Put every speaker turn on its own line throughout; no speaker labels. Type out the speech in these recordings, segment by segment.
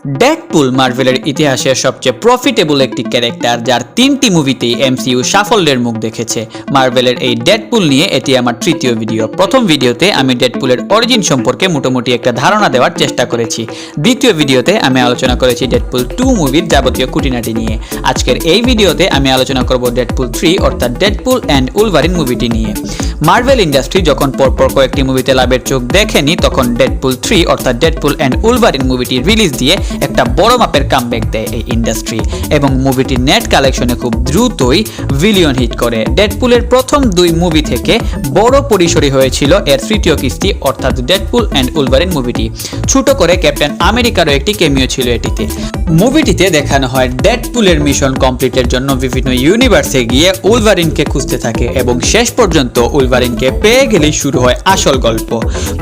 Deadpool মার্ভেলের ইতিহাসের সবচেয়ে প্রফিটেবল একটি ক্যারেক্টার, যার 3টি মুভিতেই এমসিইউ সাফল্যের মুখ দেখেছে। মার্ভেলের এই ডেডপুল নিয়ে এটি আমার তৃতীয় ভিডিও। প্রথম ভিডিওতে আমি ডেডপুলের অরিজিন সম্পর্কে মোটামুটি একটা ধারণা দেওয়ার চেষ্টা করেছি। দ্বিতীয় ভিডিওতে আমি আলোচনা করেছি ডেডপুল 2 মুভির যাবতীয় খুঁটিনাটি নিয়ে। আজকের এই ভিডিওতে আমি আলোচনা করব ডেডপুল 3 অর্থাৎ ডেডপুল অ্যান্ড উলভারিন মুভিটি নিয়ে। মার্ভেল ইন্ডাস্ট্রি যখন পরপর কয়েকটি মুভিতে লাভের চোখ দেখেনি, তখন ডেডপুল 3 অর্থাৎ ডেডপুল অ্যান্ড উলভারিন মুভিটি রিলিজ দিয়ে একটা বড় মাপের কামব্যাক দেয় এই ইন্ডাস্ট্রি, এবং মুভিটির নেট কালেকশনে খুব দ্রুতই বিলিয়ন হিট করে। ডেডপুলের প্রথম 2 মুভি থেকে বড় পরিসরে হয়েছিল এর তৃতীয় কিস্তি অর্থাৎ ডেডপুল অ্যান্ড উলভারিন মুভিটি। ছোট করে ক্যাপ্টেন আমেরিকারও একটি ক্যামিও ছিল এটিতে। মুভিটিতে দেখানো হয় ডেডপুলের মিশন কমপ্লিটের জন্য বিভিন্ন ইউনিভার্সে গিয়ে উলভারিনকে খুঁজতে থাকে, এবং শেষ পর্যন্ত উলভারিনকে পেয়ে গেলেই শুরু হয় আসল গল্প।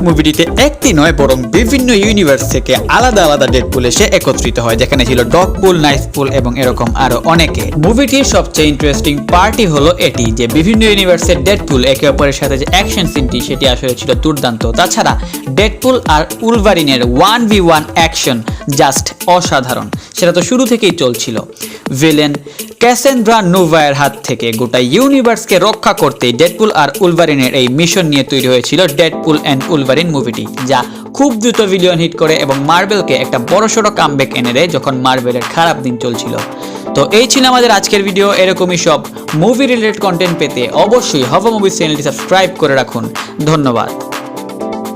মুভিটিতে একটি নয় বরং বিভিন্ন ইউনিভার্স থেকে আলাদা আলাদা ডেডপুল এসে একত্রিত হয়, যেখানে ছিল ডগপুল, নাইসপুল এবং এরকম আরো অনেকে। মুভিটির সবচেয়ে ইন্টারেস্টিং পার্টই হলো এটি যে বিভিন্ন ইউনিভার্সের ডেডপুল একে অপরের সাথে যে অ্যাকশন সিনটি সেটি আসলে ছিল দুর্দান্ত। তাছাড়া ডেডপুল আর উলভারিনের 1v1 অ্যাকশন জাস্ট অসাধারণ, সেটা তো শুরু থেকেই চলছিল। ভিলেন ক্যাসেন্ড্রা নোভায়ের হাত থেকে গোটা ইউনিভার্সকে রক্ষা করতে ডেডপুল আর উলভারিনের এই মিশন নিয়ে তৈরি হয়েছিল ডেডপুল অ্যান্ড উলভারিন মুভিটি, যা খুব দ্রুত বিলিয়ন হিট করে এবং মার্ভেলকে একটা বড়সড় কামব্যাক এনে দেয় যখন মার্ভেলের খারাপ দিন চলছিল। তো এই ছিল আমাদের আজকের ভিডিও। এরকমই সব মুভি রিলেটেড কন্টেন্ট পেতে অবশ্যই হভ মুভিজ চ্যানেলটি সাবস্ক্রাইব করে রাখুন। ধন্যবাদ।